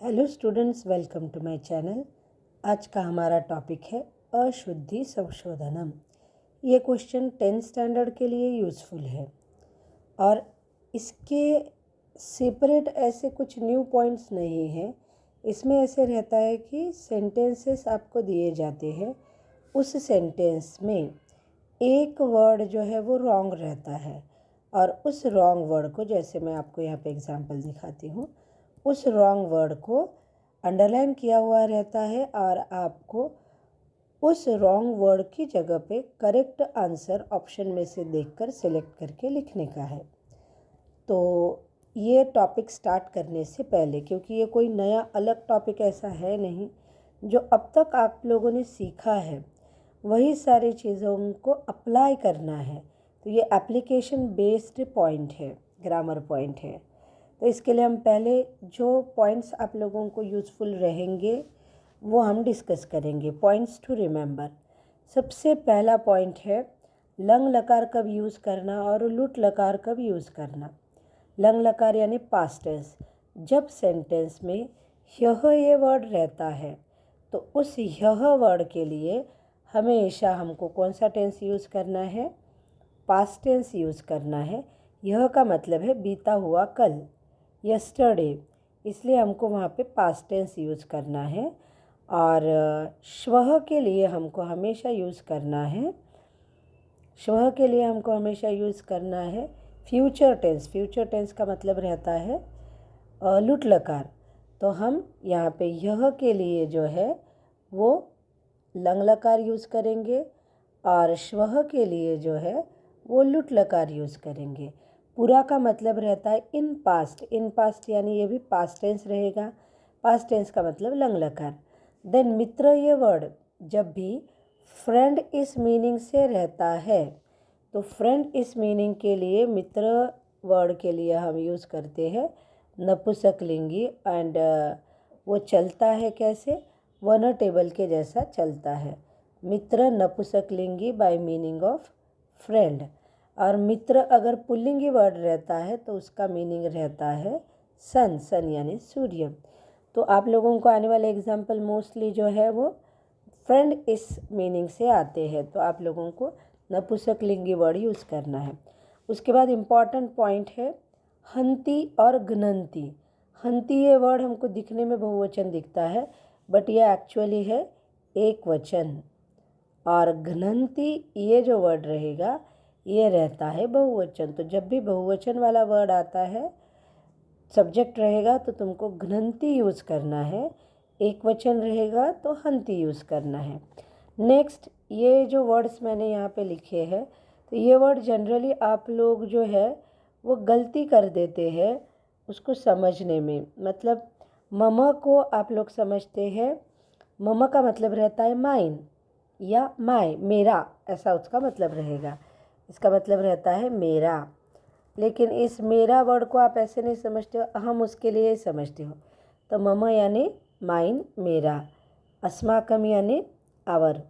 Hello students, welcome to my channel. आज का हमारा टॉपिक है अशुद्धि संशोधनम। ये क्वेश्चन 10th स्टैंडर्ड के लिए यूज़फुल है और इसके सेपरेट ऐसे कुछ न्यू पॉइंट्स नहीं हैं। इसमें ऐसे रहता है कि सेंटेंसेस आपको दिए जाते हैं, उस सेंटेंस में एक वर्ड जो है वो रॉन्ग रहता है और उस रॉन्ग वर्ड को, जैसे मैं आपको यहाँ पे एग्जांपल दिखाती हूँ, उस रॉन्ग वर्ड को अंडरलाइन किया हुआ रहता है और आपको उस रॉन्ग वर्ड की जगह पे करेक्ट आंसर ऑप्शन में से देखकर सिलेक्ट करके लिखने का है। तो ये टॉपिक स्टार्ट करने से पहले, क्योंकि ये कोई नया अलग टॉपिक ऐसा है नहीं, जो अब तक आप लोगों ने सीखा है वही सारी चीज़ों को अप्लाई करना है, तो ये एप्लीकेशन बेस्ड पॉइंट है, ग्रामर पॉइंट है। तो इसके लिए हम पहले जो पॉइंट्स आप लोगों को यूज़फुल रहेंगे वो हम डिस्कस करेंगे। Points to remember. सबसे पहला पॉइंट है लंग लकार कब यूज़ करना और लुट लकार कब यूज़ करना। लंग लकार यानी पास्ट टेंस। जब सेंटेंस में यह ये वर्ड रहता है तो उस यह वर्ड के लिए हमेशा हमको कौन सा टेंस यूज़ करना है? पास्ट टेंस यूज़ करना है। यह का मतलब है बीता हुआ कल, यस्टरडे, इसलिए हमको वहाँ पे पास्ट टेंस यूज़ करना है। और श्वः के लिए हमको हमेशा यूज़ करना है, श्वः के लिए हमको हमेशा यूज़ करना है फ्यूचर टेंस। फ्यूचर टेंस का मतलब रहता है लुट लकार। तो हम यहाँ पे यह के लिए जो है वो लंग लकार यूज़ करेंगे और श्वः के लिए जो है वो लुट लकार यूज़ करेंगे। पूरा का मतलब रहता है इन पास्ट। इन पास्ट यानी ये भी पास्ट टेंस रहेगा। पास्ट टेंस का मतलब लंग लकार। देन मित्र ये वर्ड जब भी फ्रेंड इस मीनिंग से रहता है तो फ्रेंड इस मीनिंग के लिए मित्र वर्ड के लिए हम यूज़ करते हैं नपुंसकलिंगी। एंड वो चलता है कैसे? वन टेबल के जैसा चलता है। मित्र नपुंसकलिंगी बाय मीनिंग ऑफ फ्रेंड। और मित्र अगर पुल्लिंगी वर्ड रहता है तो उसका मीनिंग रहता है सन। सन यानी सूर्य। तो आप लोगों को आने वाले एग्जाम्पल मोस्टली जो है वो फ्रेंड इस मीनिंग से आते हैं, तो आप लोगों को नपुंसकलिंगी वर्ड यूज़ करना है। उसके बाद इम्पॉर्टेंट पॉइंट है हंती और घ्नन्ति। हंती ये वर्ड हमको दिखने में बहुवचन दिखता है, बट ये एक्चुअली है एक वचन। और घ्नन्ति ये जो वर्ड रहेगा ये रहता है बहुवचन। तो जब भी बहुवचन वाला वर्ड आता है, सब्जेक्ट रहेगा, तो तुमको घ्नन्ति यूज़ करना है। एक वचन रहेगा तो हंती यूज़ करना है। नेक्स्ट, ये जो वर्ड्स मैंने यहाँ पे लिखे हैं, तो ये वर्ड जनरली आप लोग जो है वो गलती कर देते हैं उसको समझने में। मतलब मम को आप लोग समझते हैं, मम का मतलब रहता है माइन या माय, मेरा, ऐसा उसका मतलब रहेगा। इसका मतलब रहता है मेरा, लेकिन इस मेरा वर्ड को आप ऐसे नहीं समझते हो, हम उसके लिए ही समझते हो। तो मम यानी माइन, मेरा। अस्माकम यानी आवर,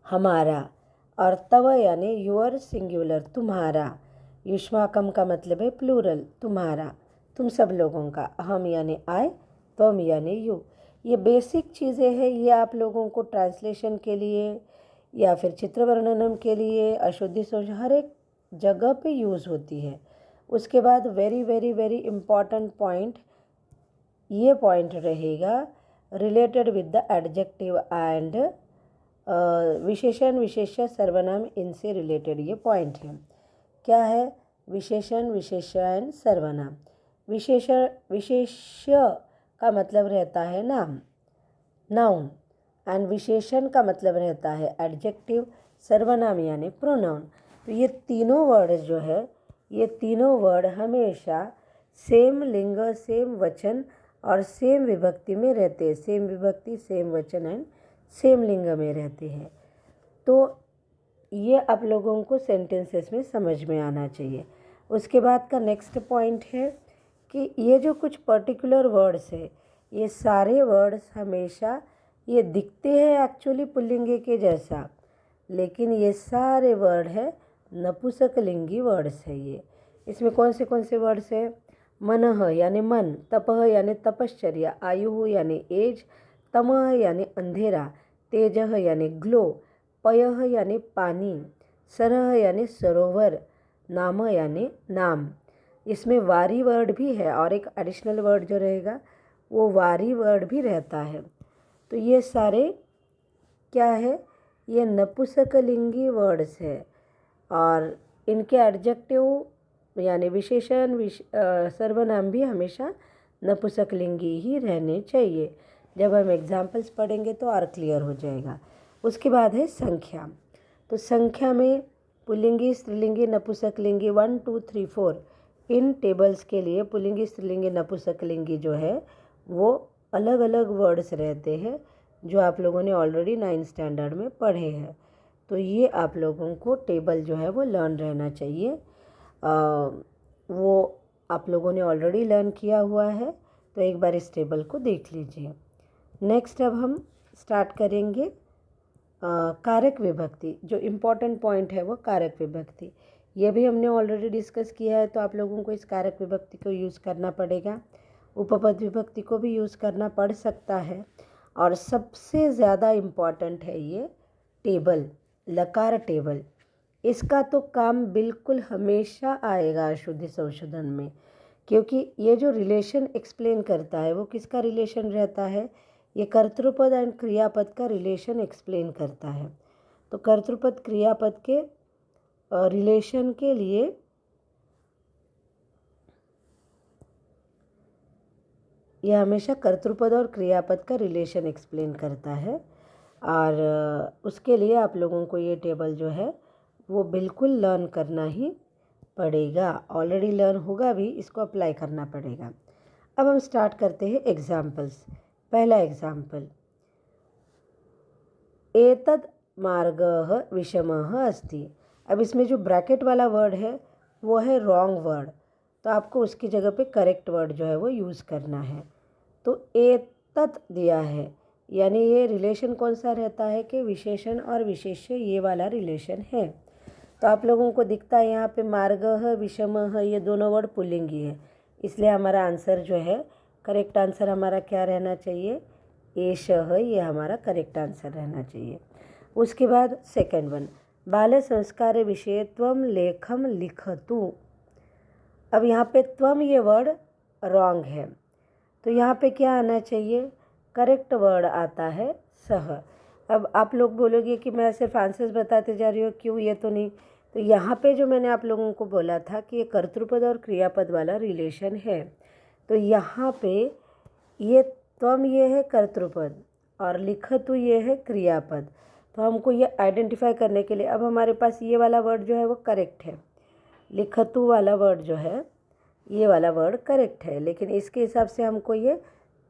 हमारा। और तव यानी योर, सिंगुलर, तुम्हारा। युष्माकम का मतलब है प्लूरल, तुम्हारा, तुम सब लोगों का। अहम यानी आई, त्वम यानी यू। ये बेसिक चीज़ें हैं, ये आप लोगों को ट्रांसलेशन के लिए या फिर चित्र वर्णनम के लिए, अशुद्धि सोच, हर एक जगह पे यूज़ होती है। उसके बाद very very very important point, ये पॉइंट रहेगा related with the adjective and विशेषण विशेष्य सर्वनाम, इनसे रिलेटेड ये पॉइंट है। क्या है? विशेषण विशेष्य सर्वनाम। विशेषण विशेष्य का मतलब रहता है नाम, नाउन, एंड विशेषण का मतलब रहता है एडजेक्टिव, सर्वनाम यानी प्रोनाउन। तो ये तीनों वर्ड जो है, ये तीनों वर्ड हमेशा सेम लिंग, सेम वचन और सेम विभक्ति में रहते हैं। सेम विभक्ति, सेम वचन एंड सेम लिंग में रहते हैं। तो ये आप लोगों को सेंटेंसेस में समझ में आना चाहिए। उसके बाद का नेक्स्ट पॉइंट है कि ये जो कुछ पर्टिकुलर वर्ड्स है, ये सारे वर्ड्स हमेशा ये दिखते हैं एक्चुअली पुल्लिंगे के जैसा, लेकिन ये सारे वर्ड है नपुंसकलिंगी वर्ड्स है। ये इसमें कौन से वर्ड्स है? मनः यानी मन, तपः यानी तपश्चर्या, आयुः यानी एज, तमः यानी अंधेरा, तेजः यानी ग्लो, पयः यानी पानी, सरः यानी सरोवर, नाम यानी नाम। इसमें वारी वर्ड भी है और एक एडिशनल वर्ड जो रहेगा वो वारी वर्ड भी रहता है। तो ये सारे क्या है, ये नपुंसकलिंगी वर्ड्स है और इनके एडजेक्टिव यानी विशेषण सर्वनाम भी हमेशा नपुंसकलिंगी ही रहने चाहिए। जब हम एग्जाम्पल्स पढ़ेंगे तो और क्लियर हो जाएगा। उसके बाद है संख्या। तो संख्या में पुल्लिंगी, स्त्रीलिंगी, नपुंसकलिंगी 1 2 3 4 इन टेबल्स के लिए पुल्लिंगी, स्त्रीलिंगी, नपुंसकलिंगी जो है वो अलग अलग वर्ड्स रहते हैं जो आप लोगों ने ऑलरेडी 9th स्टैंडर्ड में पढ़े हैं। तो ये आप लोगों को टेबल जो है वो लर्न रहना चाहिए। वो आप लोगों ने ऑलरेडी लर्न किया हुआ है, तो एक बार इस टेबल को देख लीजिए। नेक्स्ट अब हम स्टार्ट करेंगे कारक विभक्ति। जो इम्पोर्टेंट पॉइंट है वो कारक विभक्ति, ये भी हमने ऑलरेडी डिस्कस किया है, तो आप लोगों को इस कारक विभक्ति को यूज़ करना पड़ेगा। उपपद विभक्ति को भी यूज़ करना पड़ सकता है। और सबसे ज़्यादा इम्पॉर्टेंट है ये टेबल, लकार टेबल। इसका तो काम बिल्कुल हमेशा आएगा अशुद्धि संशोधन में, क्योंकि ये जो रिलेशन एक्सप्लेन करता है वो किसका रिलेशन रहता है, ये कर्तृपद एंड क्रियापद का रिलेशन एक्सप्लेन करता है। तो कर्तृपद क्रियापद के रिलेशन के लिए यह हमेशा कर्तृपद और क्रियापद का रिलेशन एक्सप्लेन करता है। और उसके लिए आप लोगों को ये टेबल जो है वो बिल्कुल लर्न करना ही पड़ेगा। ऑलरेडी लर्न होगा भी, इसको अप्लाई करना पड़ेगा। अब हम स्टार्ट करते हैं एग्जाम्पल्स। पहला एग्जाम्पल, एतद् मार्गः विषमः अस्ति। अब इसमें जो ब्रैकेट वाला वर्ड है वो है रॉन्ग वर्ड, तो आपको उसकी जगह पे करेक्ट वर्ड जो है वो यूज़ करना है। तो एतत् दिया है, यानी ये रिलेशन कौन सा रहता है कि विशेषण और विशेष्य ये वाला रिलेशन है। तो आप लोगों को दिखता है यहाँ पे मार्गः, विषमः, ये दोनों वर्ड पुल्लिंगी है, इसलिए हमारा आंसर जो है, करेक्ट आंसर हमारा क्या रहना चाहिए, एषः, ये हमारा करेक्ट आंसर रहना चाहिए। उसके बाद सेकंड वन, बाल संस्कार विषये त्वं लेखम लिखतु। अब यहाँ पे त्वम ये वर्ड रॉन्ग है, तो यहाँ पे क्या आना चाहिए, करेक्ट वर्ड आता है सह। अब आप लोग बोलोगे कि मैं सिर्फ आंसर्स बताते जा रही हूँ, क्यों, ये तो नहीं। तो यहाँ पे जो मैंने आप लोगों को बोला था कि ये कर्तृपद और क्रियापद वाला रिलेशन है, तो यहाँ पे ये त्वम ये है कर्तृपद और लिखतु ये है क्रियापद। तो हमको ये आइडेंटिफाई करने के लिए अब हमारे पास ये वाला वर्ड जो है वो करेक्ट है, लिखतु वाला वर्ड जो है ये वाला वर्ड करेक्ट है, लेकिन इसके हिसाब से हमको ये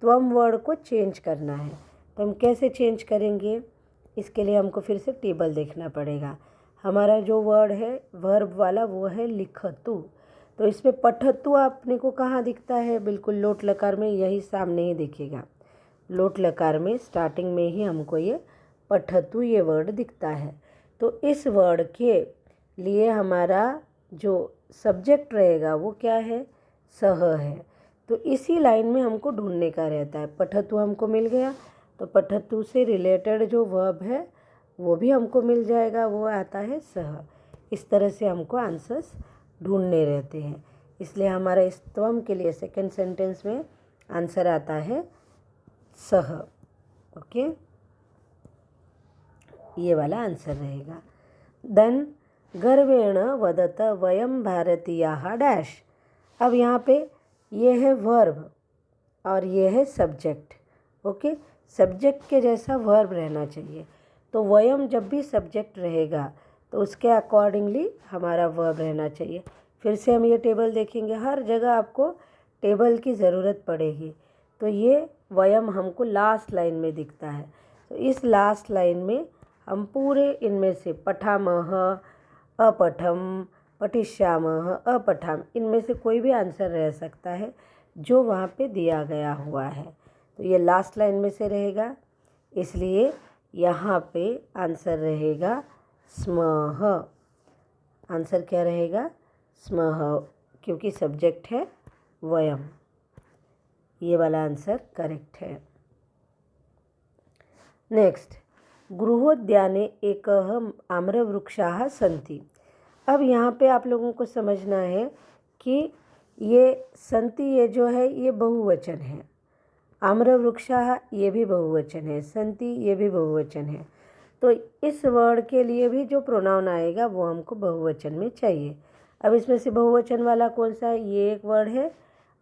त्वम वर्ड को चेंज करना है। तो हम कैसे चेंज करेंगे, इसके लिए हमको फिर से टेबल देखना पड़ेगा। हमारा जो वर्ड है वर्ब वाला वो है लिखतु, तो इसमें पठतु आपने को कहाँ दिखता है, बिल्कुल लोट लकार में, यही सामने ही दिखेगा। लोट लकार में स्टार्टिंग में ही हमको ये पठतु ये वर्ड दिखता है। तो इस वर्ड के लिए हमारा जो सब्जेक्ट रहेगा वो क्या है, सह है। तो इसी लाइन में हमको ढूंढने का रहता है। पठतु हमको मिल गया, तो पठतु से रिलेटेड जो वर्ब है वो भी हमको मिल जाएगा, वो आता है सह। इस तरह से हमको आंसर्स ढूंढने रहते हैं, इसलिए हमारा इस त्वम के लिए सेकंड सेंटेंस में आंसर आता है सह। ओके, ये वाला आंसर रहेगा। देन गर्वेण वदत वयम भारतीयाः डैश। अब यहाँ पे ये है वर्ब और ये है सब्जेक्ट। ओके, सब्जेक्ट के जैसा वर्ब रहना चाहिए, तो वयम जब भी सब्जेक्ट रहेगा तो उसके अकॉर्डिंगली हमारा वर्ब रहना चाहिए। फिर से हम ये टेबल देखेंगे, हर जगह आपको टेबल की ज़रूरत पड़ेगी। तो ये वयम हमको लास्ट लाइन में दिखता है, तो इस लास्ट लाइन में हम पूरे इनमें से पठामः, अपठम, पठिष्यामः, अपठाम, इनमें से कोई भी आंसर रह सकता है जो वहाँ पे दिया गया हुआ है। तो ये लास्ट लाइन में से रहेगा, इसलिए यहाँ पे आंसर रहेगा स्मः। आंसर क्या रहेगा, स्मः, क्योंकि सब्जेक्ट है वयम। ये वाला आंसर करेक्ट है। नेक्स्ट, गृहोद्याने एकः आम्रवृक्षाः सन्ति। अब यहाँ पे आप लोगों को समझना है कि ये सन्ति ये जो है ये बहुवचन है, आम्रवृक्षाः ये भी बहुवचन है, सन्ति ये भी बहुवचन है। तो इस वर्ड के लिए भी जो प्रोनाउन आएगा वो हमको बहुवचन में चाहिए। अब इसमें से बहुवचन वाला कौन सा है? ये एक वर्ड है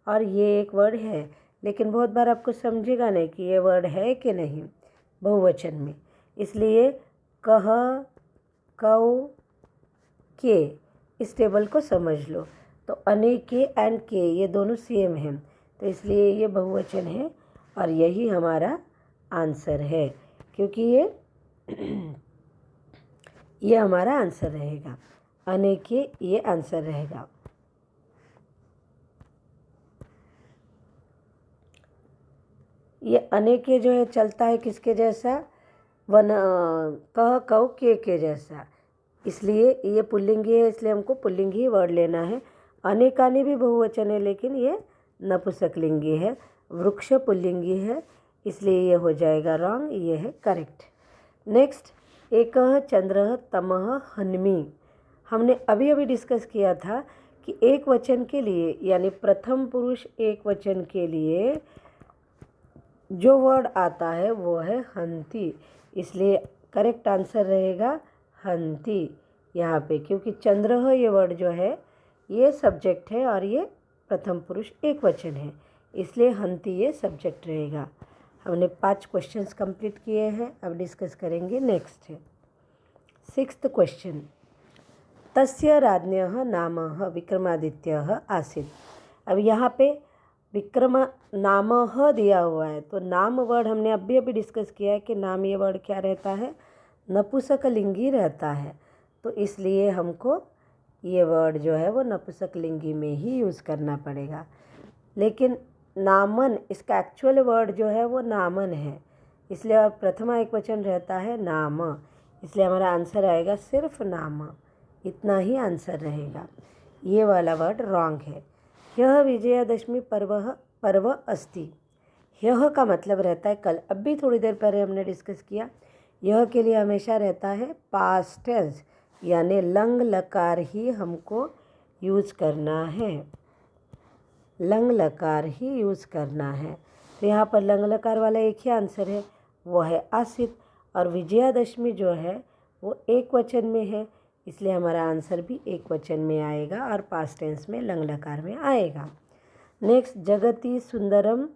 और ये एक वर्ड है, लेकिन बहुत बार आपको समझेगा नहीं कि ये वर्ड है कि नहीं बहुवचन में। इसलिए कह, कौ, के, इस टेबल को समझ लो। तो अनेके एंड के ये दोनों सेम हैं, तो इसलिए ये बहुवचन है और यही हमारा आंसर है, क्योंकि ये हमारा आंसर रहेगा। अनेके ये आंसर रहेगा। ये अनेके जो है चलता है किसके जैसा? वन कह, कौ, के जैसा। इसलिए ये पुल्लिंगी है, इसलिए हमको पुल्लिंगी वर्ड लेना है। अनेकानी भी बहुवचन है, लेकिन ये नपुंसकलिंगी है। वृक्ष पुल्लिंगी है, इसलिए ये हो जाएगा रॉन्ग, ये है करेक्ट। नेक्स्ट, एकः चंद्रः तमः हन्मि। हमने अभी अभी डिस्कस किया था कि एक वचन के लिए यानी प्रथम पुरुष एक वचन के लिए जो वर्ड आता है वो है हंति, इसलिए करेक्ट आंसर रहेगा हंति यहाँ पे, क्योंकि चंद्रः ये वर्ड जो है ये सब्जेक्ट है और ये प्रथम पुरुष एक वचन है, इसलिए हंति ये सब्जेक्ट रहेगा। हमने 5 क्वेश्चंस कंप्लीट किए हैं। अब डिस्कस करेंगे नेक्स्ट है 6th क्वेश्चन। तस्य राज्ञः नामः विक्रमादित्यः आसीत्। अब यहाँ पे विक्रम नामः दिया हुआ है, तो नाम वर्ड हमने अभी अभी डिस्कस किया है कि नाम ये वर्ड क्या रहता है? नपुंसकलिंगी रहता है, तो इसलिए हमको ये वर्ड जो है वो नपुंसकलिंगी में ही यूज़ करना पड़ेगा। लेकिन नामन, इसका एक्चुअल वर्ड जो है वो नामन है, इसलिए और प्रथमा एक वचन रहता है नाम, इसलिए हमारा आंसर आएगा सिर्फ नाम, इतना ही आंसर रहेगा। ये वाला वर्ड रॉन्ग है। यह विजयादशमी पर्व अस्ति। यह का मतलब रहता है कल। अब भी थोड़ी देर पहले हमने डिस्कस किया, यह के लिए हमेशा रहता है पास्ट टेंस, यानी लंग लकार ही हमको यूज़ करना है, लंग लकार ही यूज़ करना है। तो यहाँ पर लंग लकार वाला एक ही आंसर है, वो है आसित, और विजयादशमी जो है वो एक वचन में है, इसलिए हमारा आंसर भी एक वचन में आएगा और पास्ट टेंस में लंग लकार में आएगा। नेक्स्ट, जगति सुंदरम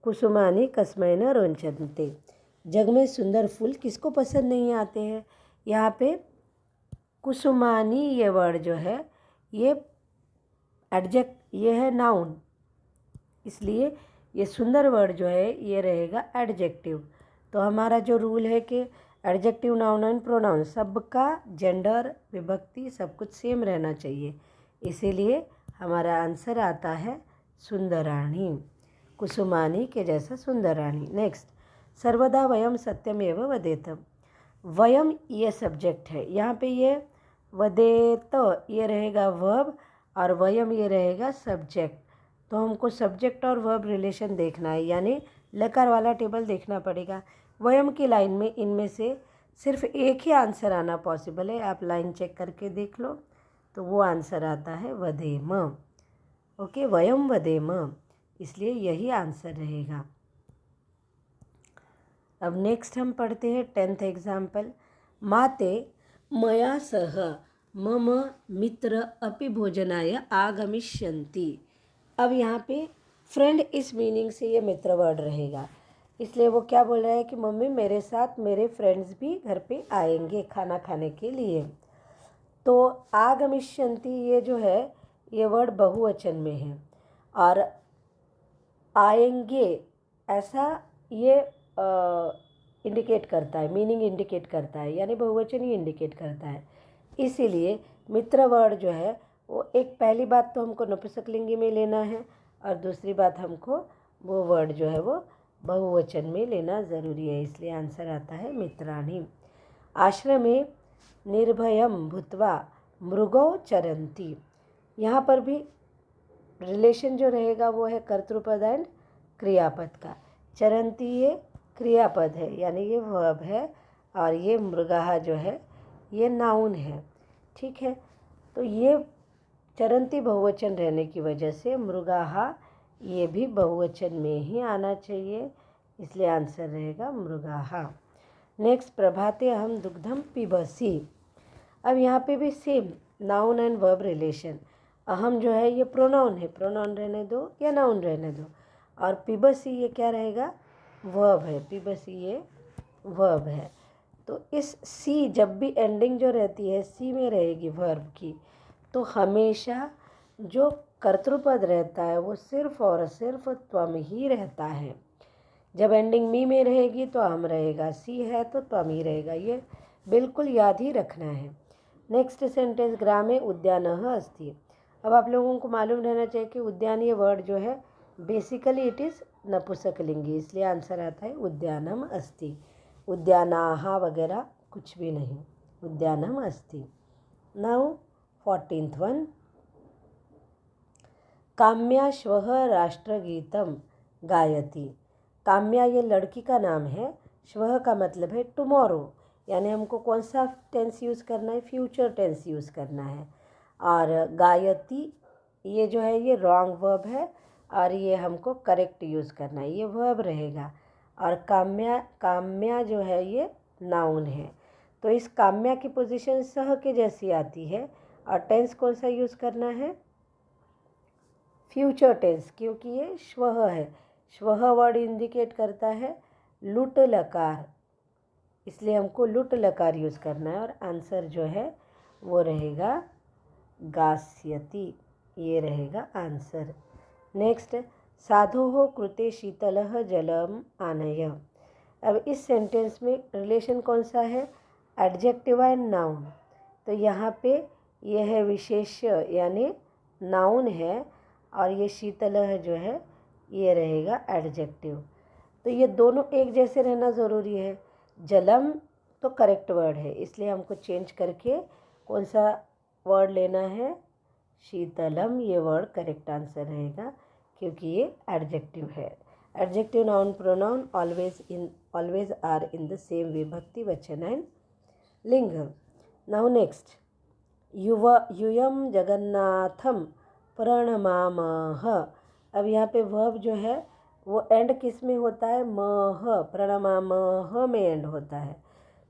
कुसुमानी कस्मै न रोचन्ते। जग में सुंदर फूल किसको पसंद नहीं आते हैं? यहाँ पे कुसुमानी ये वर्ड जो है ये ये है नाउन, इसलिए ये सुंदर वर्ड जो है ये रहेगा एडजेक्टिव। तो हमारा जो रूल है कि एडजेक्टिव, नाउन एंड प्रोनाउन सबका जेंडर, विभक्ति सब कुछ सेम रहना चाहिए, इसीलिए हमारा आंसर आता है सुंदराणी, कुसुमानी के जैसा सुंदराणी। नेक्स्ट, सर्वदा वयम सत्यमेव वदेत। वयम ये सब्जेक्ट है, यहाँ पे ये वदेत ये रहेगा वर्ब और वयम ये रहेगा सब्जेक्ट। तो हमको सब्जेक्ट और वर्ब रिलेशन देखना है, यानी लकार वाला टेबल देखना पड़ेगा। वयम की लाइन में इनमें से सिर्फ एक ही आंसर आना पॉसिबल है, आप लाइन चेक करके देख लो, तो वो आंसर आता है वदेम। ओके, वयम वदेम, इसलिए यही आंसर रहेगा। अब नेक्स्ट हम पढ़ते हैं 10th एग्जाम्पल। माते मया सह मम मित्र अपि भोजनाय आगमिष्यन्ति। अब यहाँ पे फ्रेंड इस मीनिंग से ये मित्र वर्ड रहेगा, इसलिए वो क्या बोल रहा है कि मम्मी मेरे साथ मेरे फ्रेंड्स भी घर पे आएंगे खाना खाने के लिए। तो आगमिष्यन्ति ये जो है ये वर्ड बहुवचन में है, और आएंगे ऐसा ये इंडिकेट करता है, मीनिंग इंडिकेट करता है, यानी बहुवचन ही इंडिकेट करता है। इसीलिए मित्र वर्ड जो है वो एक, पहली बात तो हमको नपुंसकलिंगी में लेना है और दूसरी बात हमको वो वर्ड जो है वो बहुवचन में लेना ज़रूरी है, इसलिए आंसर आता है मित्राणि। आश्रमे निर्भयं भूत्वा मृगौ चरन्ति। यहाँ पर भी रिलेशन जो रहेगा वो है कर्तृपद एंड क्रियापद का। चरंती ये क्रियापद है यानी ये वर्ब है, और ये मृगाहा जो है ये नाउन है। ठीक है, तो ये चरंती बहुवचन रहने की वजह से मृगाहा ये भी बहुवचन में ही आना चाहिए, इसलिए आंसर रहेगा मृगाहा। नेक्स्ट, प्रभाते अहम दुग्धम पिबसी। अब यहाँ पे भी same noun and verb relation. अहम जो है ये प्रोनाउन है, प्रोनाउन रहने दो या नाउन रहने दो, और पिबसी ये क्या रहेगा, वर्ब है। पिबसी ये वर्ब है। तो इस सी जब भी एंडिंग जो रहती है सी में रहेगी वर्ब की, तो हमेशा जो कर्तृपद रहता है वो सिर्फ और सिर्फ त्वम ही रहता है। जब एंडिंग मी में रहेगी तो हम रहेगा, सी है तो त्वम ही रहेगा, ये बिल्कुल याद ही रखना है। नेक्स्ट सेंटेंस, ग्रामे उद्यानः अस्ति। अब आप लोगों को मालूम रहना चाहिए कि उद्यान ये वर्ड जो है बेसिकली इट इज़ नपुंसकलिंगी, इसलिए आंसर आता है उद्यानम अस्ति। उद्यानाः वगैरह कुछ भी नहीं, उद्यानम अस्ति। नाउ 14th वन, काम्या श्वः राष्ट्रगीतम गायति। काम्या ये लड़की का नाम है, श्वः का मतलब है टुमारो, यानी हमको कौन सा टेंस यूज़ करना है, फ्यूचर टेंस यूज़ करना है। और गायति ये जो है ये रॉन्ग वर्ब है, और ये हमको करेक्ट यूज़ करना है, ये वर्ब रहेगा। और काम्या जो है ये नाउन है। तो इस काम्या की पोजीशन सह के जैसी आती है, और टेंस कौन सा यूज़ करना है, फ्यूचर टेंस, क्योंकि ये श्वः है। श्वः वर्ड इंडिकेट करता है लुट लकार, इसलिए हमको लुट लकार यूज़ करना है, और आंसर जो है वो रहेगा गास्यति, ये रहेगा आंसर। नेक्स्ट, साधोः कृते शीतलः जलम आनय। अब इस सेंटेंस में रिलेशन कौन सा है, एडजेक्टिव एंड नाउन। तो यहाँ पे यह है विशेष्य यानी नाउन है, और ये शीतलः जो है ये रहेगा एडजेक्टिव। तो ये दोनों एक जैसे रहना ज़रूरी है। जलम तो करेक्ट वर्ड है, इसलिए हमको चेंज करके कौन सा वर्ड लेना है, शीतलम, ये वर्ड करेक्ट आंसर रहेगा, क्योंकि ये एडजेक्टिव है। Adjective noun pronoun always are in the same विभक्ति वचन एंड लिंग। नाउ नेक्स्ट, यूयम जगन्नाथम प्रणमामः। अब यहाँ पे वर्ब जो है वो एंड किस में होता है, मह, प्रणमामः में एंड होता है।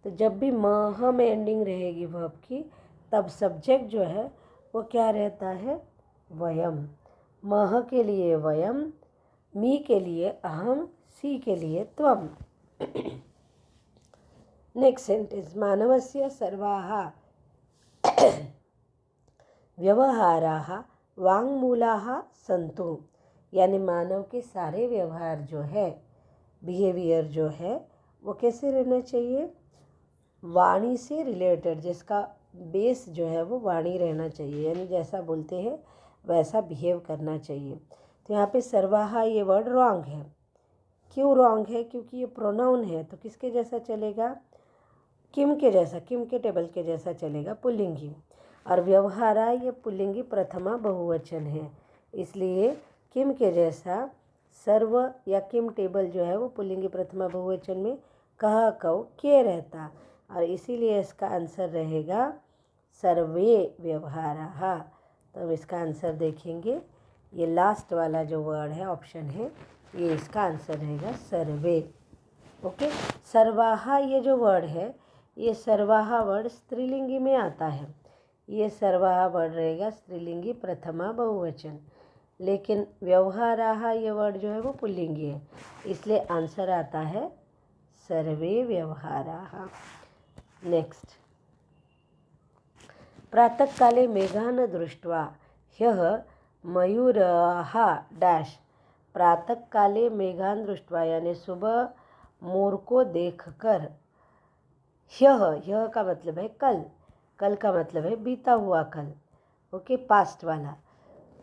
तो जब भी मह में एंडिंग रहेगी वर्ब की, तब सब्जेक्ट जो है वो क्या रहता है, वयम। मह के लिए वयम, मी के लिए अहम, सी के लिए त्वम। नेक्स्ट सेंटेंस, मानवस्य सर्वाः व्यवहाराः वाङ्मूलाः सन्तु। यानी मानव के सारे व्यवहार जो है, बिहेवियर जो है, वो कैसे रहना चाहिए, वाणी से रिलेटेड, जिसका बेस जो है वो वाणी रहना चाहिए, यानी जैसा बोलते हैं वैसा बिहेव करना चाहिए। तो यहाँ पे सर्वाहा ये वर्ड रॉन्ग है। क्यों रॉन्ग है, क्योंकि ये प्रोनाउन है, तो किसके जैसा चलेगा, किम के जैसा, किम के टेबल के जैसा चलेगा, पुल्लिंगी। और व्यवहारा ये पुल्लिंगी प्रथमा बहुवचन है, इसलिए किम के जैसा सर्व या किम टेबल जो है वो पुल्लिंगी प्रथमा बहुवचन में कह कौ के रहता, और इसीलिए इसका आंसर रहेगा सर्वे व्यवहाराः। तो अब इसका आंसर देखेंगे, ये लास्ट वाला जो वर्ड है ऑप्शन है, ये इसका आंसर रहेगा सर्वे। ओके, सर्वाहा ये जो वर्ड है, ये सर्वाहा वर्ड स्त्रीलिंगी में आता है, ये सर्वाहा वर्ड रहेगा स्त्रीलिंगी प्रथमा बहुवचन। लेकिन व्यवहाराः ये वर्ड जो है वो पुल्लिंगी है, इसलिए आंसर आता है सर्वे व्यवहाराः। नेक्स्ट, प्रातःकाले मेघान् दृष्ट्वा ह्यः मयूराः डैश। प्रातःकाले मेघान् दृष्ट्वा यानी सुबह मोर को देखकर, ह्यः का मतलब है कल, कल का मतलब है बीता हुआ कल, ओके, पास्ट वाला।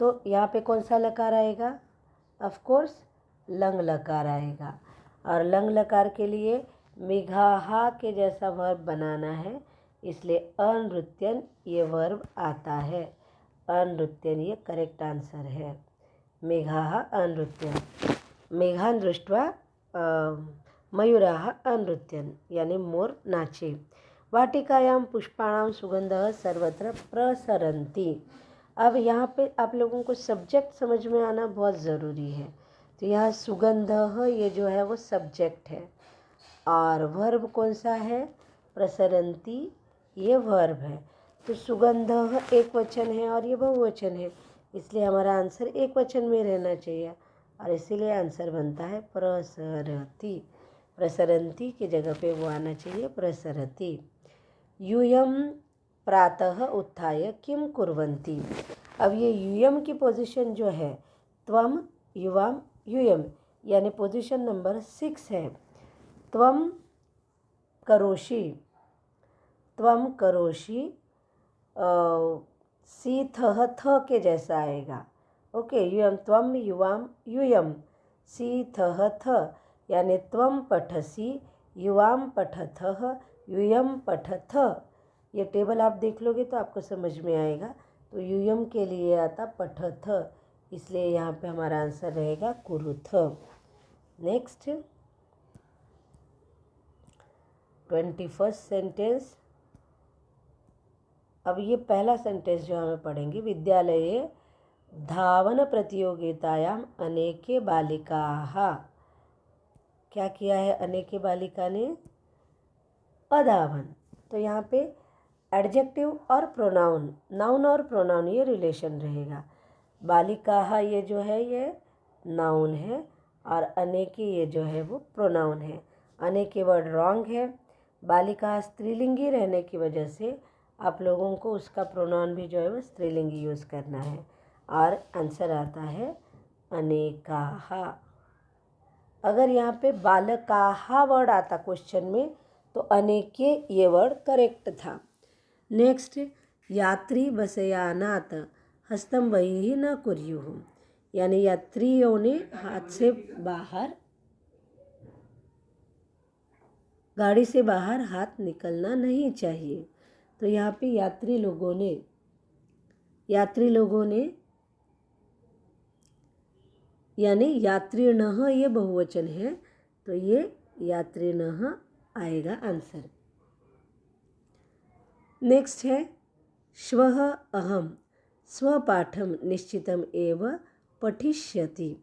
तो यहाँ पे कौन सा लकार आएगा, ऑफ कोर्स लंग लकार आएगा, और लंग लकार के लिए मेघाहा के जैसा वर्ब बनाना है, इसलिए अनृत्यन ये वर्ब आता है। अनृत्यन ये करेक्ट आंसर है। मेघाः अनृत्यन्, मेघान् दृष्ट्वा मयूराः अनृत्यन्, यानी मोर नाचे। वाटिकायां पुष्पाणां सुगंधः सर्वत्र प्रसरन्ति। अब यहाँ पे आप लोगों को सब्जेक्ट समझ में आना बहुत ज़रूरी है। तो यहाँ सुगंधः ये जो है वो सब्जेक्ट है और वर्ब कौन सा है, प्रसरन्ति, ये वर्ब है। तो सुगंधः एक वचन है और ये बहुवचन है, इसलिए हमारा आंसर एक वचन में रहना चाहिए और इसीलिए आंसर बनता है प्रसरति। प्रसरन्ति की जगह पे वो आना चाहिए प्रसरति। यूयम प्रातः उत्थाय किम कुर्वन्ति। अब ये यूयम की पोजीशन जो है त्वम युवाम यूयम, यानी पोजीशन नंबर 6 है। त्वम करोषि, त्वम करोषि सी थ थ के जैसा आएगा। ओके, यूयम त्वम युवाम यूयम सी थ थ, यानी त्वम पठसि युवाम पठथः यूयम पठथ। ये टेबल आप देख लोगे तो आपको समझ में आएगा। तो यूयम के लिए आता पठथ, इसलिए यहाँ पे हमारा आंसर रहेगा कुरुथ। Next 21st sentence. अब ये पहला सेंटेंस जो हमें पढ़ेंगे, विद्यालये धावन प्रतियोगितायाम अनेके बालिकाः। क्या किया है अनेके बालिका ने, अधावन। तो यहाँ पे एडजेक्टिव और प्रोनाउन, नाउन और प्रोनाउन, ये रिलेशन रहेगा। बालिकाः ये जो है ये नाउन है और अनेके ये जो है वो प्रोनाउन है। अनेके वर्ड रॉन्ग है। बालिका स्त्रीलिंगी रहने की वजह से आप लोगों को उसका प्रोनाउन भी जो है वो स्त्रीलिंगी यूज़ करना है और आंसर आता है अनेकाः। अगर यहाँ पे बालकाः वर्ड आता क्वेश्चन में तो अनेके ये वर्ड करेक्ट था। नेक्स्ट, यात्री बसयानात् हस्तं बहिः न कुर्युः, यानी यात्रियों ने हाथ से बाहर, गाड़ी से बाहर हाथ निकलना नहीं चाहिए। तो यहाँ पे यात्री लोगों ने यानी यात्रिणः ये बहुवचन है, तो ये यात्रिणः आएगा आंसर। नेक्स्ट है श्वः अहम स्वपाठम निश्चितम एव पठिष्यति।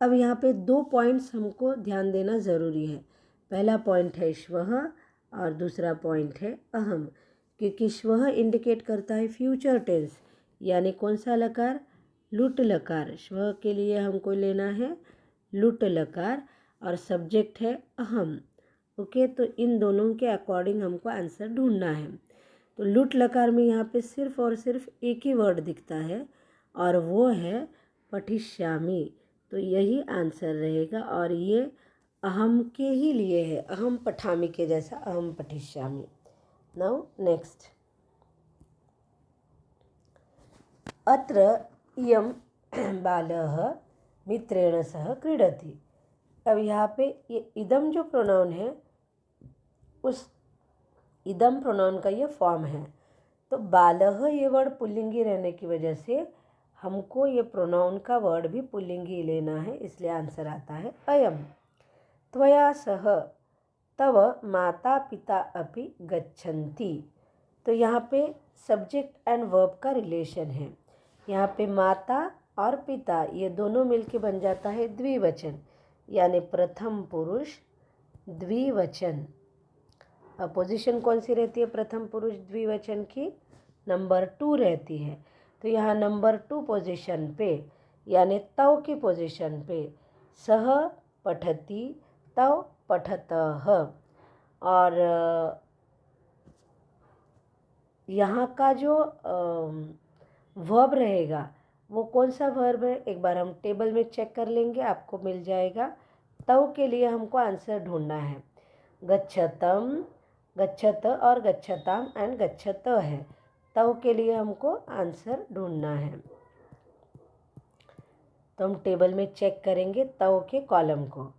अब यहाँ पे 2 पॉइंट्स हमको ध्यान देना ज़रूरी है। पहला पॉइंट है श्वः और दूसरा पॉइंट है अहम, क्योंकि श्वः इंडिकेट करता है फ्यूचर टेंस, यानी कौन सा लकार, लुट लकार। श्वः के लिए हमको लेना है लुट लकार और सब्जेक्ट है अहम। ओके, तो इन दोनों के अकॉर्डिंग हमको आंसर ढूंढना है। तो लुट लकार में यहाँ पे सिर्फ और सिर्फ एक ही वर्ड दिखता है और वो है पठिष्यामि, तो यही आंसर रहेगा और ये अहम के ही लिए है, अहम पठामि के जैसा, अहम पठिष्यामि। नाउ नेक्स्ट, अत्र इयं बालः मित्रेण सह क्रीडति। अब यहाँ पे ये इदम जो प्रोनाउन है, उस इदम प्रोनाउन का ये फॉर्म है। तो बालः ये वर्ड पुल्लिंगी रहने की वजह से हमको ये प्रोनाउन का वर्ड भी पुल्लिंगी लेना है, इसलिए आंसर आता है अयम। त्वया सह तव माता पिता अपि गच्छन्ति। तो यहाँ पे सब्जेक्ट एंड वर्ब का रिलेशन है। यहाँ पे माता और पिता ये दोनों मिलके बन जाता है द्विवचन, यानी प्रथम पुरुष द्विवचन। अब पोजीशन कौन सी रहती है प्रथम पुरुष द्विवचन की, नंबर 2 रहती है। तो यहाँ नंबर 2 पोजीशन पे, यानी तव की पोजीशन पे सह पठति तव पठतः, और यहाँ का जो वर्ब रहेगा वो कौन सा वर्ब है, एक बार हम टेबल में चेक कर लेंगे, आपको मिल जाएगा। तव के लिए हमको आंसर ढूंढना है। गच्छतम, गच्छत और गच्छताम एंड गच्छत है। तव के लिए हमको आंसर ढूंढना है, तो हम टेबल में चेक करेंगे तव के कॉलम को।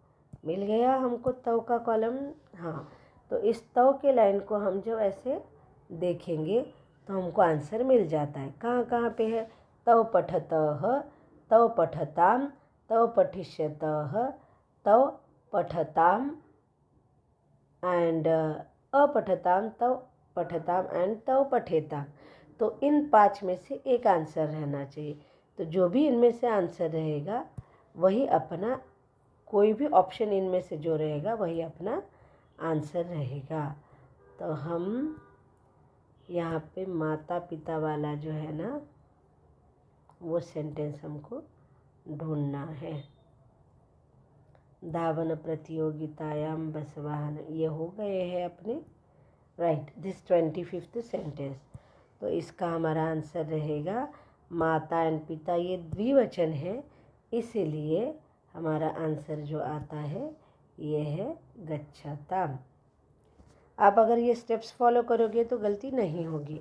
मिल गया हमको तव का कॉलम, हाँ। तो इस तव के लाइन को हम जब ऐसे देखेंगे तो हमको आंसर मिल जाता है। कहाँ कहाँ पे है, तव पठतः, तव पठताम, तव पठिष्यतः, तव पठताम एंड अपठताम, तव पठताम एंड तव पठेताम। तो इन 5 में से एक आंसर रहना चाहिए। तो जो भी इनमें से आंसर रहेगा वही अपना, कोई भी ऑप्शन इनमें से जो रहेगा वही अपना आंसर रहेगा। तो हम यहाँ पे माता पिता वाला जो है ना वो सेंटेंस हमको ढूंढना है। धावन प्रतियोगितायाम बसवाहन, ये हो गए हैं अपने, राइट, दिस 25th सेंटेंस। तो इसका हमारा आंसर रहेगा माता एंड पिता, ये द्विवचन है, इसीलिए हमारा आंसर जो आता है ये है गच्छताम। आप अगर ये स्टेप्स फॉलो करोगे तो गलती नहीं होगी।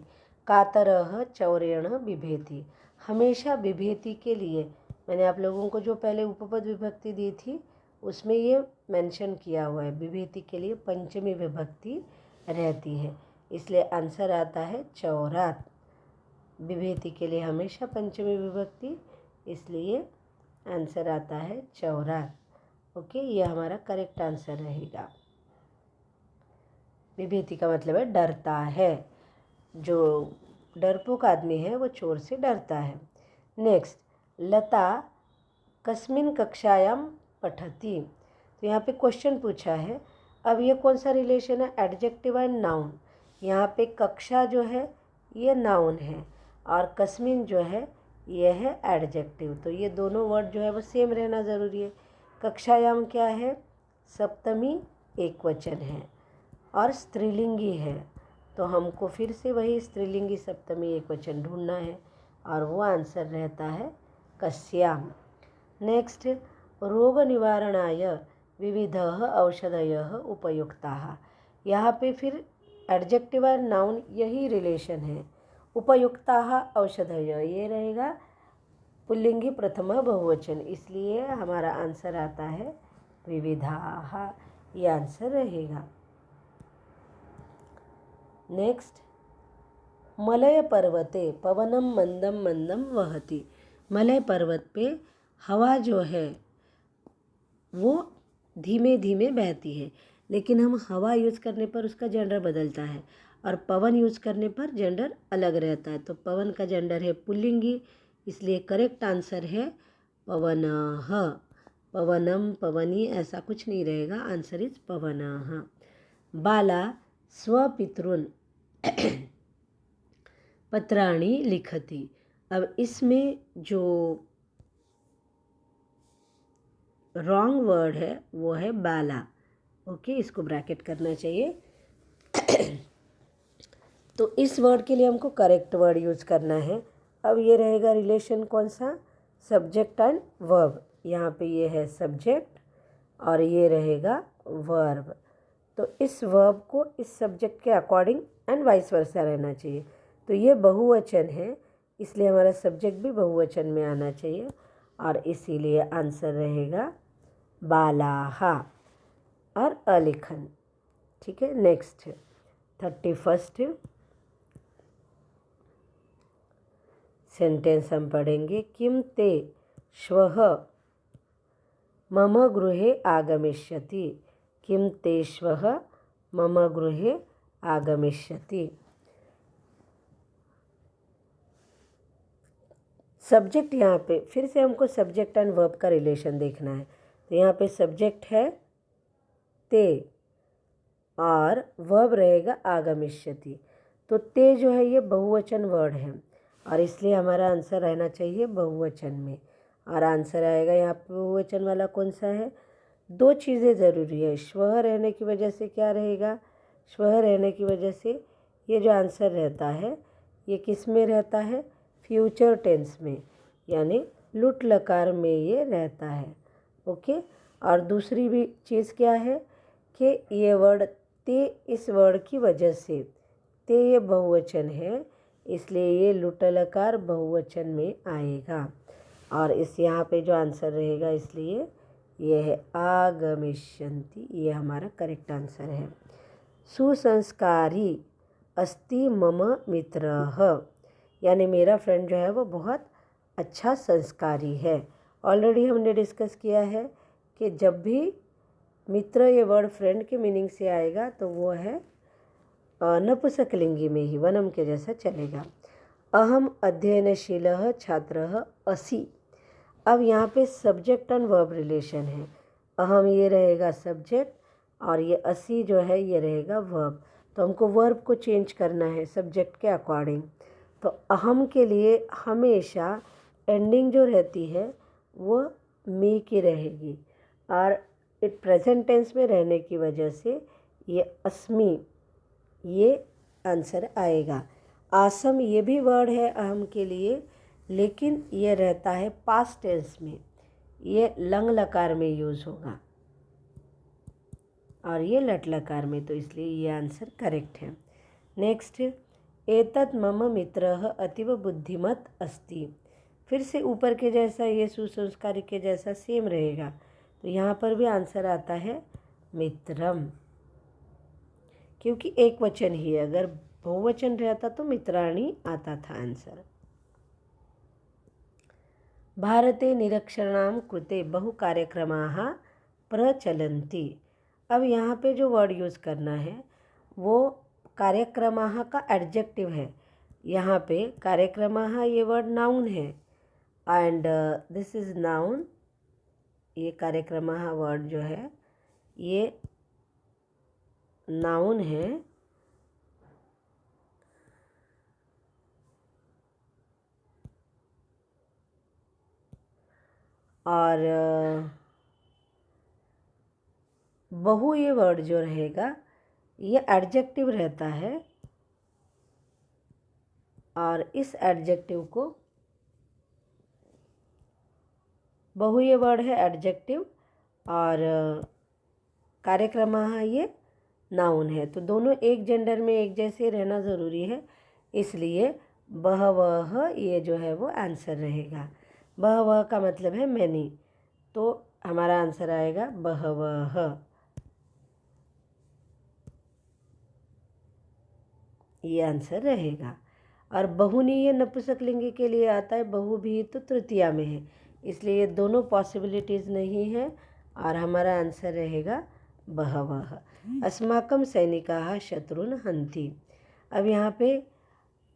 कातरह चौरेण बिभेति, हमेशा विभेति के लिए मैंने आप लोगों को जो पहले उपपद विभक्ति दी थी उसमें ये मेंशन किया हुआ है, विभेति के लिए पंचमी विभक्ति रहती है, इसलिए आंसर आता है चौरात। विभेति के लिए हमेशा पंचमी विभक्ति, इसलिए आंसर आता है चौरात। ओके, ये हमारा करेक्ट आंसर रहेगा। विभेति का मतलब है डरता है, जो डरपोक आदमी है वो चोर से डरता है। नेक्स्ट, लता कस्मिन कक्षायाम पठती, तो यहाँ पे क्वेश्चन पूछा है। अब ये कौन सा रिलेशन है, एडजेक्टिव एंड नाउन। यहाँ पे कक्षा जो है ये नाउन है और कस्मिन जो है ये है एडजेक्टिव, तो ये दोनों वर्ड जो है वो सेम रहना ज़रूरी है। कक्षायाम क्या है, सप्तमी एकवचन है और स्त्रीलिंगी है, तो हमको फिर से वही स्त्रीलिंगी सप्तमी एकवचन ढूंढना है और वो आंसर रहता है कस्याम। नेक्स्ट, रोग निवारणाय विविधः औषधयः उपयुक्ताः, यहाँ पे फिर एडजेक्टिव और नाउन यही रिलेशन है। उपयुक्ताः औषधय ये रहेगा पुल्लिंगी प्रथम बहुवचन, इसलिए हमारा आंसर आता है विविधाः, ये आंसर रहेगा। नेक्स्ट, मलय पर्वते पवनम मंदम मंदम वहति, मलय पर्वत पे हवा जो है वो धीमे धीमे बहती है, लेकिन हम हवा यूज़ करने पर उसका जेंडर बदलता है और पवन यूज़ करने पर जेंडर अलग रहता है। तो पवन का जेंडर है पुल्लिंगी, इसलिए करेक्ट आंसर है पवनः। पवनम पवनी ऐसा कुछ नहीं रहेगा, आंसर इज पवनः। बाला स्वपितॄन् पत्राणि लिखति, अब इसमें जो रॉन्ग वर्ड है वो है बाला। ओके, इसको ब्रैकेट करना चाहिए। तो इस वर्ड के लिए हमको करेक्ट वर्ड यूज़ करना है। अब ये रहेगा रिलेशन कौन सा, सब्जेक्ट एंड वर्ब। यहाँ पे ये है सब्जेक्ट और ये रहेगा वर्ब, तो इस वर्ब को इस सब्जेक्ट के अकॉर्डिंग एंड वाइस वर्सा रहना चाहिए। तो ये बहुवचन है, इसलिए हमारा सब्जेक्ट भी बहुवचन में आना चाहिए और इसीलिए आंसर रहेगा बालाहा और अलिखन। ठीक है, नेक्स्ट 31st सेंटेंस हम पढ़ेंगे। किम ते श्वः मम गृहे आगमिष्यति, किम ते श्वः मम गृहे आगमिष्यति। सब्जेक्ट, यहाँ पे फिर से हमको सब्जेक्ट एंड वर्ब का रिलेशन देखना है। तो यहाँ पे सब्जेक्ट है ते और वर्ब रहेगा आगमिष्यति। तो ते जो है ये बहुवचन वर्ड है और इसलिए हमारा आंसर रहना चाहिए बहुवचन में, और आंसर आएगा यहाँ पे बहुवचन वाला कौन सा है। दो चीज़ें ज़रूरी है, श्वः रहने की वजह से क्या रहेगा, श्वः रहने की वजह से ये जो आंसर रहता है ये किस में रहता है, फ्यूचर टेंस में, यानी लुट लकार में ये रहता है। ओके, और दूसरी भी चीज़ क्या है कि ये वर्ड ते, इस वर्ड की वजह से ते ये बहुवचन है, इसलिए ये लुट लकार बहुवचन में आएगा और इस यहाँ पे जो आंसर रहेगा इसलिए ये है आगमिष्यन्ति, ये हमारा करेक्ट आंसर है। सुसंस्कारी अस्ति मम मित्रः, यानी मेरा फ्रेंड जो है वो बहुत अच्छा संस्कारी है। ऑलरेडी हमने डिस्कस किया है कि जब भी मित्र ये वर्ड फ्रेंड के मीनिंग से आएगा तो वो है नपुंसकलिंगी में ही वनम के जैसा चलेगा। अहम अध्ययनशीलः छात्रः असि। अब यहाँ पे सब्जेक्ट एंड वर्ब रिलेशन है। अहम ये रहेगा सब्जेक्ट और ये असि जो है ये रहेगा वर्ब। तो हमको वर्ब को चेंज करना है सब्जेक्ट के अकॉर्डिंग। तो अहम के लिए हमेशा एंडिंग जो रहती है वो मी की रहेगी और इट प्रेजेंट टेंस में रहने की वजह से ये अस्मि ये आंसर आएगा। आसम ये भी वर्ड है अहम के लिए, लेकिन ये रहता है पास्ट टेंस में, ये लंग लकार में यूज़ होगा और ये लट लकार में, तो इसलिए ये आंसर करेक्ट है। नेक्स्ट, एतत् मम मित्रः अतीव बुद्धिमत् अस्ति। फिर से ऊपर के जैसा ये सुसंस्कारी के जैसा सेम रहेगा, तो यहाँ पर भी आंसर आता है मित्रम, क्योंकि एक वचन ही है। अगर बहुवचन रहता तो मित्राणि आता था आंसर। भारते निरक्षराणां कृते बहुकार्यक्रमाः प्रचलन्ति। अब यहाँ पे जो वर्ड यूज़ करना है वो कार्यक्रमाः का एडजेक्टिव है। यहाँ पे कार्यक्रमाः ये वर्ड नाउन है एंड दिस इज़ नाउन। ये कार्यक्रमाः वर्ड जो है ये नाउन है और बहु ये वर्ड जो रहेगा ये एडजेक्टिव रहता है और इस एडजेक्टिव को, बहु ये वर्ड है एडजेक्टिव और कार्यक्रमाः ये नाउन है, तो दोनों एक जेंडर में एक जैसे रहना ज़रूरी है, इसलिए बहवह ये जो है वो आंसर रहेगा। बहवह का मतलब है मैनी, तो हमारा आंसर आएगा बहवह, ये आंसर रहेगा। और बहुनी ये नपुंसकलिंगी के लिए आता है, बहु भी तो तृतीया में है, इसलिए ये दोनों पॉसिबिलिटीज़ नहीं है और हमारा आंसर रहेगा बहवह। अस्माकं सैनिकाः शत्रुन हन्ति। अब यहाँ पे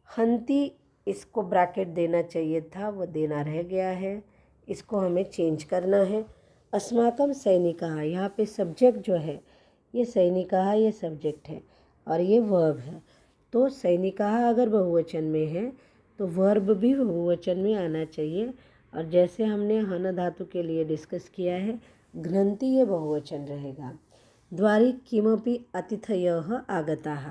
हन्ति इसको ब्रैकेट देना चाहिए था, वो देना रह गया है, इसको हमें चेंज करना है। अस्माकं सैनिकाः, यहाँ पे सब्जेक्ट जो है ये सैनिकाः ये सब्जेक्ट है और ये वर्ब है, तो सैनिकाः अगर बहुवचन में है तो वर्ब भी बहुवचन में आना चाहिए। और जैसे हमने हन धातु के लिए डिस्कस किया है, घ्नन्ति ये बहुवचन रहेगा। द्वारि किमपि अतिथयः आगताः,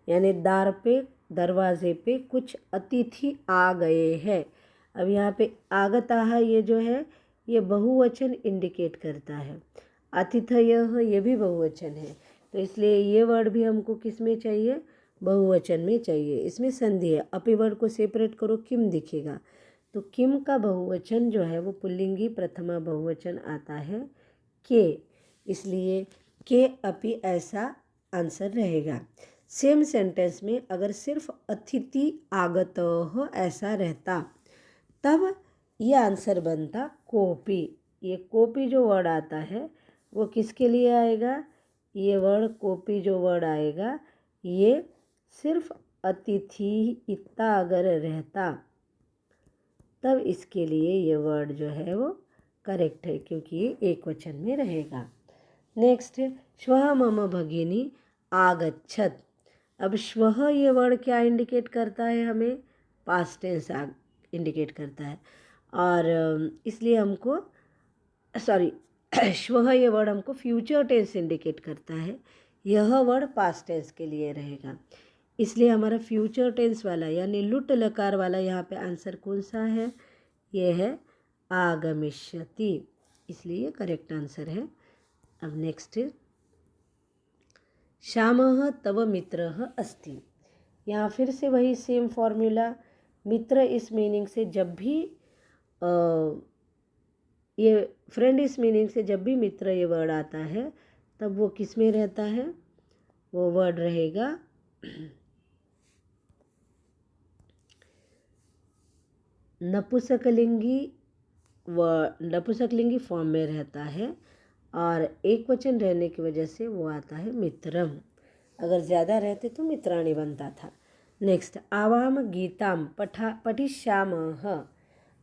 यानी द्वार पे दरवाजे पे कुछ अतिथि आ गए हैं। अब यहाँ पे आगताः ये जो है ये बहुवचन इंडिकेट करता है, अतिथयः ये भी बहुवचन है, तो इसलिए ये वर्ड भी हमको किस में चाहिए, बहुवचन में चाहिए। इसमें संधि है, अपि वर्ड को सेपरेट करो किम दिखेगा, तो किम का बहुवचन जो है वो पुल्लिंगी प्रथमा बहुवचन आता है के, इसलिए के अपि ऐसा आंसर रहेगा। सेम सेंटेंस में अगर सिर्फ अतिथि आगतः ऐसा रहता तब ये आंसर बनता कोपि। ये कोपि जो वर्ड आता है वो किसके लिए आएगा, ये वर्ड कोपि जो वर्ड आएगा ये सिर्फ अतिथि इतना अगर रहता तब इसके लिए ये वर्ड जो है वो करेक्ट है, क्योंकि ये एक वचन में रहेगा। नेक्स्ट, श्वः मम भगिनी आगच्छत। अब श्वः ये वर्ड क्या इंडिकेट करता है, हमें पास्ट टेंस इंडिकेट करता है और इसलिए हमको श्वः ये वर्ड हमको फ्यूचर टेंस इंडिकेट करता है, यह वर्ड पास्ट टेंस के लिए रहेगा, इसलिए हमारा फ्यूचर टेंस वाला यानी लुट लकार वाला यहाँ पे आंसर कौन सा है, ये है आगमिष्यति, इसलिए करेक्ट आंसर है। अब नेक्स्ट, श्यामः तव मित्रः अस्ति। यहाँ फिर से वही सेम फॉर्मूला, मित्र इस मीनिंग से जब भी ये फ्रेंड इस मीनिंग से जब भी मित्र ये वर्ड आता है तब वो किस में रहता है, वो वर्ड रहेगा नपुंसकलिंगी फॉर्म में रहता है और एक वचन रहने की वजह से वो आता है मित्रम। अगर ज़्यादा रहते तो मित्राणि बनता था। नेक्स्ट, आवाम गीताम पठिष्यामः।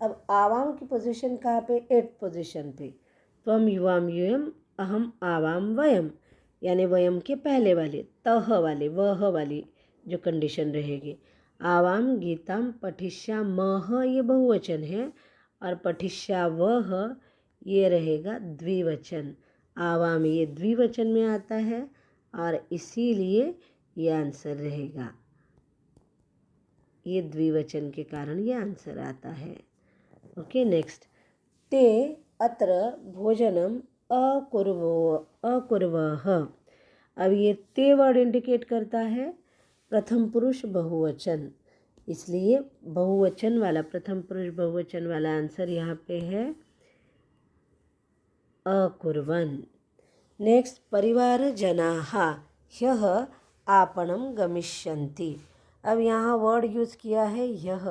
अब आवाम की पोजीशन कहाँ पे? 8th पोजीशन पे। त्वम युवाम यूयम अहम आवाम वयम, यानी वयम के पहले वाले तह वाले वह वाली जो कंडीशन रहेगी। आवाम गीताम पठिष्यामः ये बहुवचन है और पठिष्यावः ये रहेगा द्विवचन। आवाम ये द्विवचन में आता है और इसीलिए ये आंसर रहेगा। ये द्विवचन के कारण ये आंसर आता है। ओके, नेक्स्ट, ते अत्र भोजनम अकुर्वः। अब ये ते वर्ड इंडिकेट करता है प्रथम पुरुष बहुवचन, इसलिए बहुवचन वाला प्रथम पुरुष बहुवचन वाला आंसर यहाँ पे है अकुर्वन्। नेक्स्ट, परिवारजनाः ह्यः आपणं गमिष्यन्ति। अब यहाँ वर्ड यूज़ किया है यह,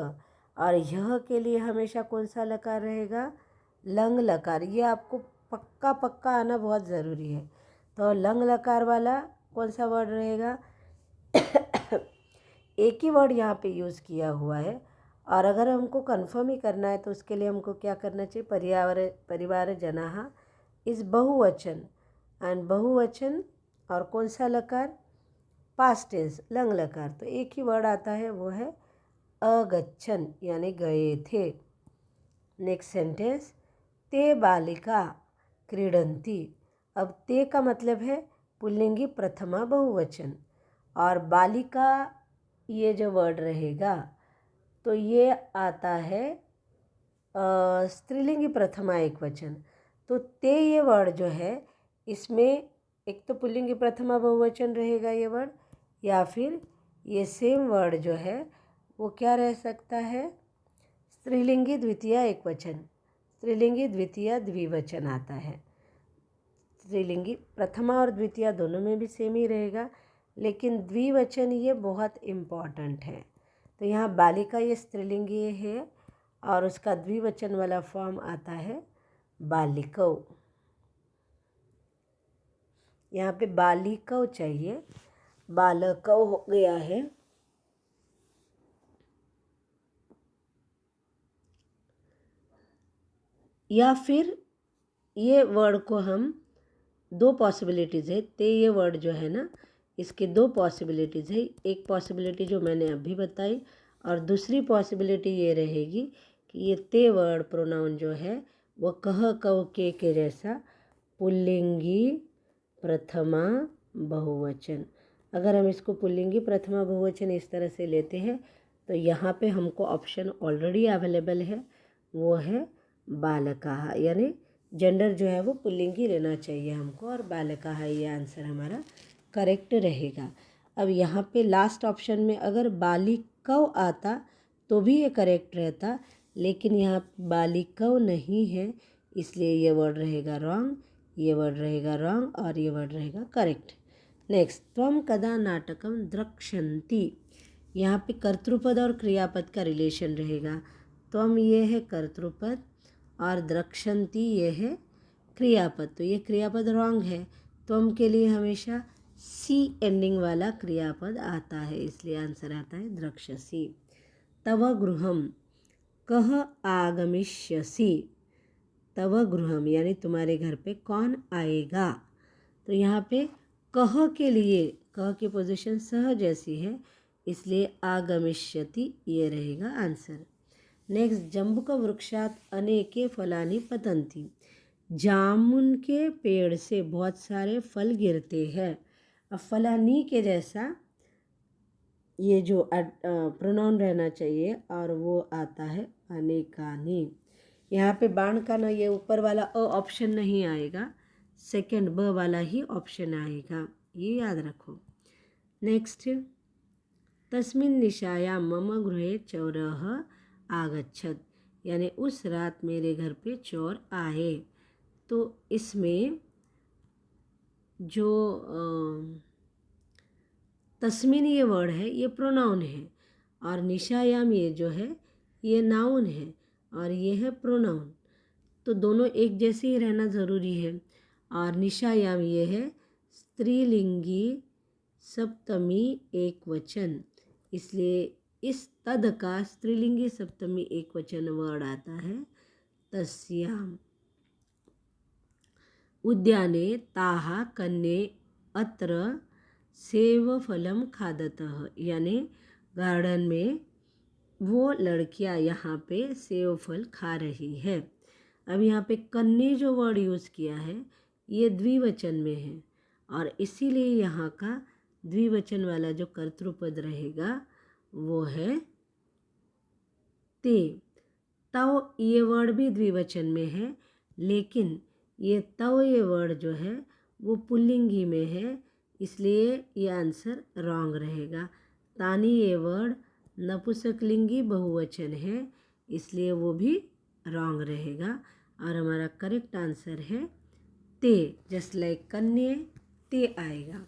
और यह के लिए हमेशा कौन सा लकार रहेगा? लंग लकार। ये आपको पक्का आना बहुत ज़रूरी है। तो लंग लकार वाला कौन सा वर्ड रहेगा? एक ही वर्ड यहाँ पे यूज़ किया हुआ है और अगर हमको कंफर्म ही करना है तो उसके लिए हमको क्या करना चाहिए? परिवारजनाः इस बहुवचन एंड बहुवचन और कौन सा लकार? पास्ट टेंस लंग लकार। तो एक ही वर्ड आता है, वो है अगच्छन, यानी गए थे। नेक्स्ट सेंटेंस, ते बालिका क्रीडन्ति। अब ते का मतलब है पुल्लिंगी प्रथमा बहुवचन और बालिका ये जो वर्ड रहेगा तो ये आता है स्त्रीलिंगी प्रथमा एक वचन। तो ते ये वर्ड जो है इसमें एक तो पुल्लिंगी प्रथमा बहुवचन रहेगा ये वर्ड, या फिर ये सेम वर्ड जो है वो क्या रह सकता है? स्त्रीलिंगी द्वितीय एक वचन, स्त्रीलिंगी द्वितीय द्विवचन आता है। स्त्रीलिंगी प्रथमा और द्वितीय दोनों में भी सेम ही रहेगा, लेकिन द्विवचन ये बहुत इम्पॉर्टेंट है। तो यहाँ बालिका ये स्त्रीलिंगी है और उसका द्विवचन वाला फॉर्म आता है बालिकौ। यहाँ पे बालिकौ चाहिए, बालकौ हो गया है। या फिर ये वर्ड को हम दो पॉसिबिलिटीज़ है। ते ये वर्ड जो है ना इसके दो पॉसिबिलिटीज़ है। एक पॉसिबिलिटी जो मैंने अभी बताई और दूसरी पॉसिबिलिटी ये रहेगी कि ये ते वर्ड प्रोनाउन जो है वो कह कव के जैसा पुल्लिंगी प्रथमा बहुवचन। अगर हम इसको पुल्लिंगी प्रथमा बहुवचन इस तरह से लेते हैं तो यहाँ पे हमको ऑप्शन ऑलरेडी अवेलेबल है, वो है बालकाः, यानी जेंडर जो है वो पुल्लिंगी लेना चाहिए हमको और बालकाः ये आंसर हमारा करेक्ट रहेगा। अब यहाँ पे लास्ट ऑप्शन में अगर बालिकौ आता तो भी ये करेक्ट रहता, लेकिन यहाँ बालिकौ नहीं है इसलिए ये वर्ड रहेगा रॉन्ग, ये वर्ड रहेगा रॉन्ग और ये वर्ड रहेगा करेक्ट। नेक्स्ट, त्वम कदा नाटकम द्रक्ष्यन्ति। यहाँ पे कर्तृपद और क्रियापद का रिलेशन रहेगा। त्वम ये है कर्तृपद और द्रक्ष्यन्ति ये है क्रियापद, तो ये क्रियापद रॉन्ग है। त्वम के लिए हमेशा सी एंडिंग वाला क्रियापद आता है, इसलिए आंसर आता है द्रक्ष्यसि। तव गृहम कह आगमिष्यसि। तव गृहम यानी तुम्हारे घर पे कौन आएगा। तो यहाँ पे कह के लिए कह की पोजीशन सह जैसी है, इसलिए आगमिष्यति ये रहेगा आंसर। नेक्स्ट, जम्बुक वृक्षात अनेके फलानि पतन्ति। जामुन के पेड़ से बहुत सारे फल गिरते हैं। अब फलानी के जैसा ये जो प्रोनाउन रहना चाहिए और वो आता है अनेकानि। यहाँ पे बाण का ना ये ऊपर वाला अ ऑप्शन नहीं आएगा, सेकंड ब वाला ही ऑप्शन आएगा, ये याद रखो। नेक्स्ट, तस्मिन् निशायां मम गृहे चोरः आगच्छत्, यानी उस रात मेरे घर पे चोर आए। तो इसमें जो तस्मिन ये वर्ड है ये प्रोनाउन है और निशायाम ये जो है ये नाउन है और ये है प्रोनाउन, तो दोनों एक जैसे ही रहना ज़रूरी है। और निशायाम ये है स्त्रीलिंगी सप्तमी एक वचन, इसलिए इस तद का स्त्रीलिंगी सप्तमी एक वचन वर्ड आता है तस्याम। उद्याने ताः कन्ये अत्र सेवफलम खादतः, यानी गार्डन में वो लड़कियां यहाँ पे सेव फल खा रही है। अब यहाँ पे कन्ये जो वर्ड यूज़ किया है ये द्विवचन में है और इसीलिए यहाँ का द्विवचन वाला जो कर्तृपद रहेगा वो है ते। तव ये वर्ड भी द्विवचन में है, लेकिन ये तव ये वर्ड जो है वो पुल्लिंगी में है, इसलिए ये आंसर रॉन्ग रहेगा। तानी ये वर्ड नपुंसकलिंगी बहुवचन है, इसलिए वो भी रॉन्ग रहेगा और हमारा करेक्ट आंसर है ते, जस्ट लाइक कन्ये ते आएगा।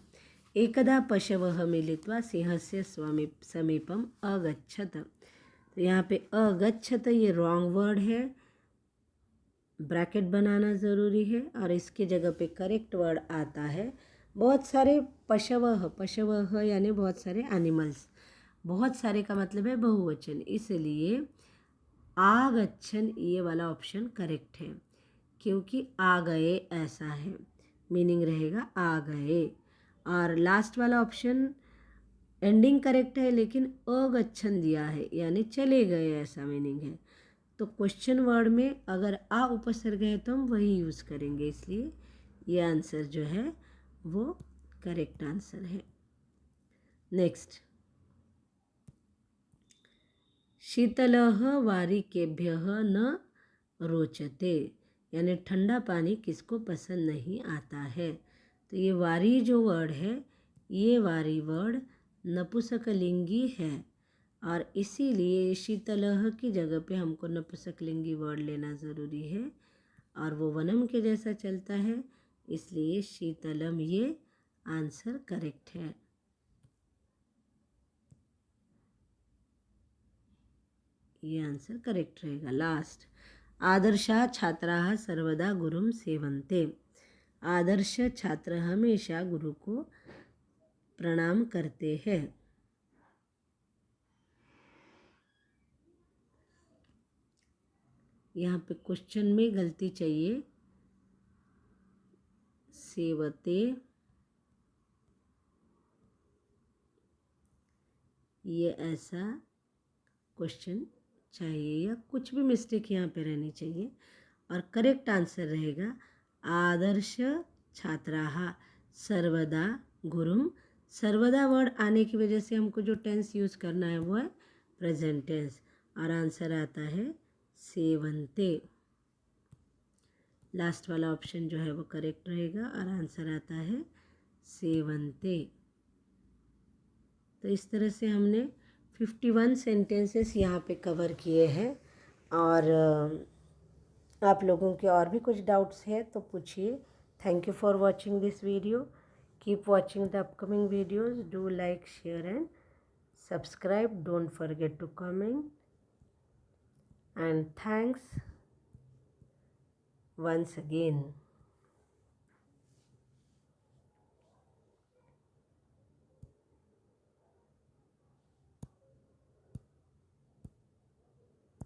एकदा पशवः मिलित्वा सिंहस्य समीपम अगच्छत, तो यहाँ पे अगच्छत ये रॉन्ग वर्ड है, ब्रैकेट बनाना ज़रूरी है और इसके जगह पे करेक्ट वर्ड आता है बहुत सारे पशवः यानी बहुत सारे एनिमल्स, बहुत सारे का मतलब है बहुवचन, इसलिए आगच्छन ये वाला ऑप्शन करेक्ट है, क्योंकि आ गए ऐसा है, मीनिंग रहेगा आ गए। और लास्ट वाला ऑप्शन एंडिंग करेक्ट है, लेकिन अगच्छन दिया है यानी चले गए ऐसा मीनिंग है, तो क्वेश्चन वर्ड में अगर आ उपसर्ग है तो हम वही यूज़ करेंगे, इसलिए ये आंसर जो है वो करेक्ट आंसर है। नेक्स्ट, शीतलः वारिकेभ्यः न रोचते, यानी ठंडा पानी किसको पसंद नहीं आता है। तो ये वारी जो वर्ड है ये वारी वर्ड नपुंसकलिंगी है और इसीलिए शीतलः की जगह पे हमको नपुंसकलिंगी वर्ड लेना ज़रूरी है और वो वनम के जैसा चलता है, इसलिए शीतलम ये आंसर करेक्ट है। ये आंसर करेक्ट रहेगा। लास्ट, आदर्शाः छात्राः सर्वदा गुरुं सेवन्ते, आदर्श छात्र हमेशा गुरु को प्रणाम करते हैं। यहाँ पे क्वेश्चन में गलती चाहिए, सेवते ये ऐसा क्वेश्चन चाहिए या कुछ भी मिस्टेक यहाँ पे रहनी चाहिए और करेक्ट आंसर रहेगा आदर्श छात्राः सर्वदा गुरुम। सर्वदा वर्ड आने की वजह से हमको जो टेंस यूज़ करना है वो है प्रेजेंट टेंस और आंसर आता है सेवन्ते। लास्ट वाला ऑप्शन जो है वो करेक्ट रहेगा और आंसर आता है सेवन्ते। तो इस तरह से हमने 51 सेंटेंसेस यहाँ पे कवर किए हैं और आप लोगों के और भी कुछ डाउट्स हैं तो पूछिए। Thank you for watching this video, keep watching the upcoming videos, do like share and subscribe, don't forget to comment and thanks once again.